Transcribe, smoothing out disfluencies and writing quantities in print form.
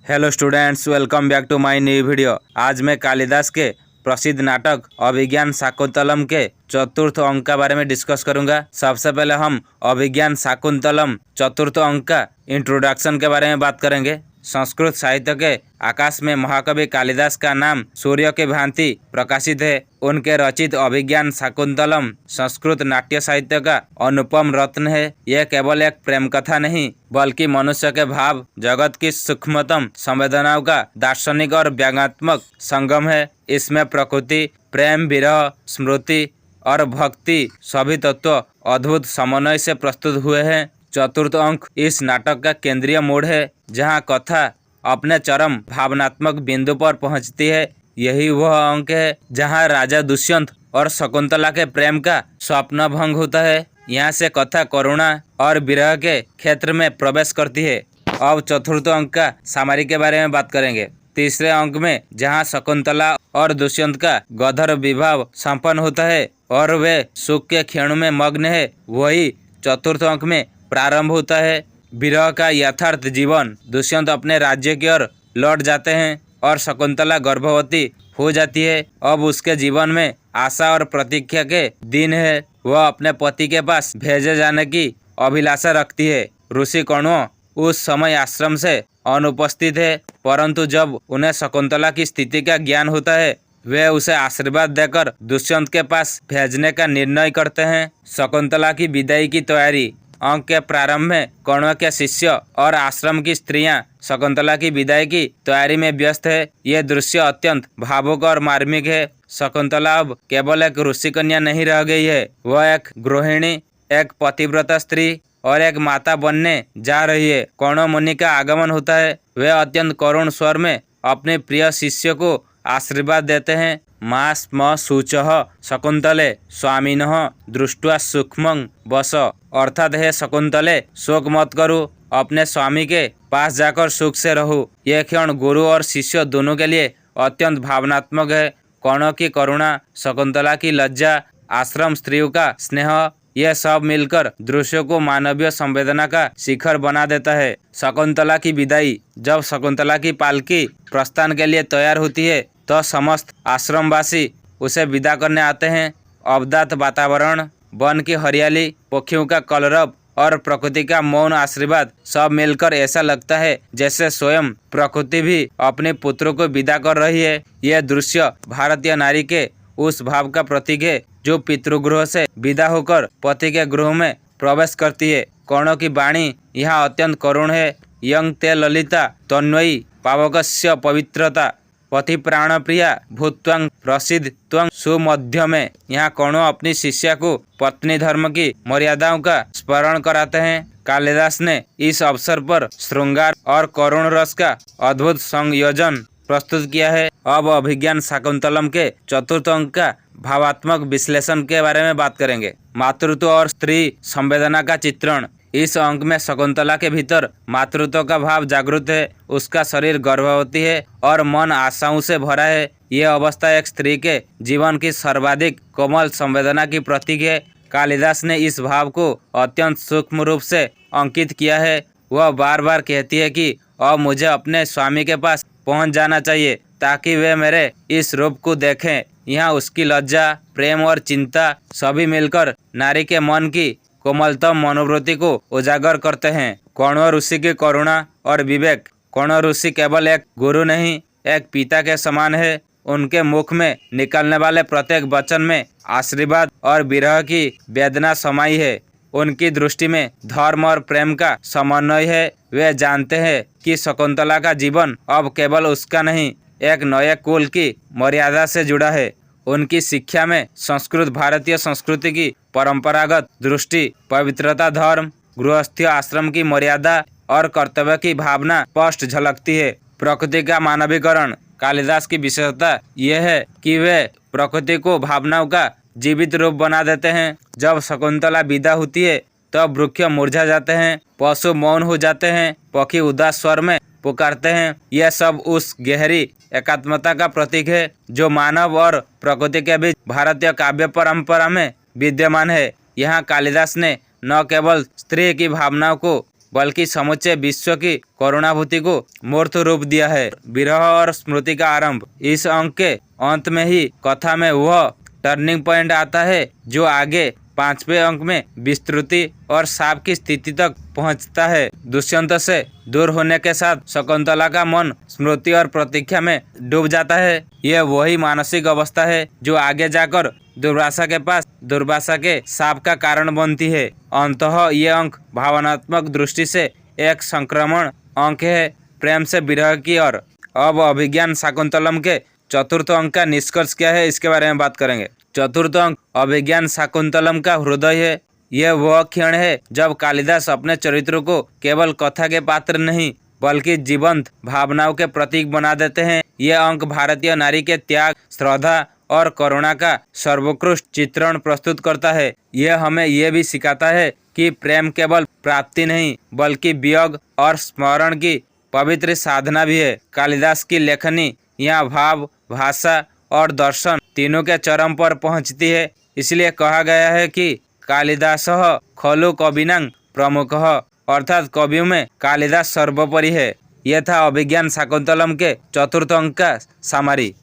Hello students, welcome back to my new video. आज मैं कालिदास के प्रसिद्ध नाटक अभिज्ञान शाकुंतलम के चतुर्थ अंक के बारे में डिस्कस करूंगा। सबसे पहले हम अभिज्ञान शाकुंतलम चतुर्थ अंक का इंट्रोडक्शन के बारे में बात करेंगे। संस्कृत साहित्य के आकाश में महाकवि कालिदास का नाम सूर्य की भांति प्रकाशित है। उनके रचित अभिज्ञान शाकुंतलम संस्कृत नाट्य साहित्य का अनुपम रत्न है। यह केवल एक प्रेम कथा नहीं बल्कि मनुष्य के भाव जगत की सूक्ष्मतम संवेदनाओं का दार्शनिक और व्यंग्यात्मक संगम है। इसमें प्रकृति, प्रेम, विरह, स्मृति और भक्ति सभी तत्व अद्भुत समन्वय से प्रस्तुत हुए हैं। चतुर्थ अंक इस नाटक का केंद्रीय मोड़ है, जहां कथा अपने चरम भावनात्मक बिंदु पर पहुंचती है। यही वह अंक है जहां राजा दुष्यंत और शकुंतला के प्रेम का स्वप्न भंग होता है। यहाँ से कथा करुणा और विरह के क्षेत्र में प्रवेश करती है। अब चतुर्थ अंक का सामरी के बारे में बात करेंगे। तीसरे अंक में जहाँ शकुंतला और दुष्यंत का गंधर्व विवाह संपन्न होता है और वे सुख के क्षण में मग्न है, वही चतुर्थ अंक में प्रारंभ होता है। विरह का यथार्थ जीवन। दुष्यंत अपने राज्य की ओर लौट जाते हैं और शकुंतला गर्भवती हो जाती है। अब उसके जीवन में आशा और प्रतीक्षा के दिन है। वह अपने पति के पास भेजे जाने की अभिलाषा रखती है। ऋषि कण्व उस समय आश्रम से अनुपस्थित है, परंतु जब उन्हें शकुंतला की स्थिति का ज्ञान होता है, वे उसे आशीर्वाद देकर दुष्यंत के पास भेजने का निर्णय करते हैं। शकुंतला की विदाई की तैयारी। अंक के प्रारंभ में कण्व के शिष्य और आश्रम की स्त्रियां शकुंतला की विदाई की तैयारी में व्यस्त है। ये दृश्य अत्यंत भावुक और मार्मिक है। शकुंतला अब केवल एक ऋषि कन्या नहीं रह गई है, वह एक गृहिणी, एक पतिव्रता स्त्री और एक माता बनने जा रही है। कण्व मुनि का आगमन होता है। वे अत्यंत करुण स्वर में अपने प्रिय शिष्य को आशीर्वाद देते हैं। मा स्म शुचः शकुंतले स्वामिनः दृष्ट्वा सूक्ष्मं वस, अर्थात है शकुंतले, शोक मत करो, अपने स्वामी के पास जाकर सुख से रहो। यह क्षण गुरु और शिष्य दोनों के लिए अत्यंत भावनात्मक है। कण्व की करुणा, शकुंतला की लज्जा, आश्रम स्त्रियों का स्नेह, यह सब मिलकर दृश्य को मानवीय संवेदना का शिखर बना देता है। शकुंतला की विदाई। जब शकुंतला की पालकी प्रस्थान के लिए तैयार होती है तो समस्त आश्रमवासी उसे विदा करने आते हैं। अवदात वातावरण, वन की हरियाली, पक्षियों का कलरव और प्रकृति का मौन आशीर्वाद सब मिलकर ऐसा लगता है जैसे स्वयं प्रकृति भी अपने पुत्रों को विदा कर रही है। यह दृश्य भारतीय नारी के उस भाव का प्रतीक है जो पितृगृह से विदा होकर पति के गृह में प्रवेश करती है। कण्व की वाणी यहाँ अत्यंत करुण है। यं ते ललिता तन्वयी पावकस्य पवित्रता पति प्राण प्रिया भूत्वं प्रसिद्ध त्वं सुमध्यमे। यहाँ कण्व अपनी शिष्या को पत्नी धर्म की मर्यादाओं का स्मरण कराते हैं। कालिदास ने इस अवसर पर श्रृंगार और करुण रस का अद्भुत संयोजन प्रस्तुत किया है। अब अभिज्ञान शाकुंतलम के चतुर्थ अंक का भावात्मक विश्लेषण के बारे में बात करेंगे। मातृत्व और स्त्री संवेदना का चित्रण। इस अंक में शकुंतला के भीतर मातृत्व का भाव जागृत है। उसका शरीर गर्भवती है और मन आशाओं से भरा है। यह अवस्था एक स्त्री के जीवन की सर्वाधिक कोमल संवेदना की प्रतीक है। कालिदास ने इस भाव को अत्यंत सूक्ष्म रूप से अंकित किया है। वह बार बार कहती है कि अब मुझे अपने स्वामी के पास पहुंच जाना चाहिए ताकि वे मेरे इस रूप को देखें। यहाँ उसकी लज्जा, प्रेम और चिंता सभी मिलकर नारी के मन की कोमलतम मनोवृत्ति को उजागर करते हैं। कण्व ऋषि की करुणा और विवेक। कण्व ऋषि केवल एक गुरु नहीं, एक पिता के समान है। उनके मुख में निकलने वाले प्रत्येक वचन में आशीर्वाद और विरह की वेदना समाई है। उनकी दृष्टि में धर्म और प्रेम का समन्वय है। वे जानते हैं कि शकुंतला का जीवन अब केवल उसका नहीं, एक नए कुल की मर्यादा से जुड़ा है। उनकी शिक्षा में संस्कृत भारतीय संस्कृति की परंपरागत दृष्टि, पवित्रता, धर्म, गृहस्थी, आश्रम की मर्यादा और कर्तव्य की भावना स्पष्ट झलकती है। प्रकृति का मानवीकरण। कालिदास की विशेषता यह है कि वे प्रकृति को भावनाओं का जीवित रूप बना देते हैं। जब शकुंतला विदा होती है तब वृक्ष मुरझा जाते हैं, पशु मौन हो जाते हैं, पक्षी उदास स्वर में पुकारते हैं। यह सब उस गहरी एकात्मता का प्रतीक है जो मानव और प्रकृति के बीच भारतीय काव्य परंपरा में विद्यमान है। यहाँ कालिदास ने न केवल स्त्री की भावनाओं को बल्कि समूचे विश्व की करुणाभूति को मूर्त रूप दिया है। विरह और स्मृति का आरंभ। इस अंक के अंत में ही कथा में वह टर्निंग पॉइंट आता है जो आगे 5वें अंक में विस्तृति और साप की स्थिति तक पहुंचता है। दुष्यंत से दूर होने के साथ शकुंतला का मन स्मृति और प्रतीक्षा में डूब जाता है। यह वही मानसिक अवस्था है जो आगे जाकर दुर्वासा के पास दुर्वासा के साप का कारण बनती है। अंततः ये अंक भावनात्मक दृष्टि से एक संक्रमण अंक है प्रेम से विरह की ओर। अब अभिज्ञान शाकुंतलम के चतुर्थ अंक का निष्कर्ष क्या है इसके बारे में बात करेंगे। चतुर्थ अंक अभिज्ञान शाकुंतलम का हृदय है। यह वह क्षण है जब कालिदास अपने चरित्रों को केवल कथा के पात्र नहीं बल्कि जीवंत भावनाओं के प्रतीक बना देते हैं। यह अंक भारतीय नारी के त्याग, श्रद्धा और करुणा का सर्वोत्कृष्ट चित्रण प्रस्तुत करता है। यह हमें यह भी सिखाता है कि प्रेम केवल प्राप्ति नहीं बल्कि वियोग और स्मरण की पवित्र साधना भी है। कालिदास की लेखनी यहाँ भाव, भाषा और दर्शन तीनों के चरम पर पहुँचती है। इसलिए कहा गया है कि कालिदासः खलु कविनां प्रमुखः, अर्थात कवियों में कालिदास सर्वोपरि है। यह था अभिज्ञान शाकुंतलम के चतुर्थ अंक का सामरी।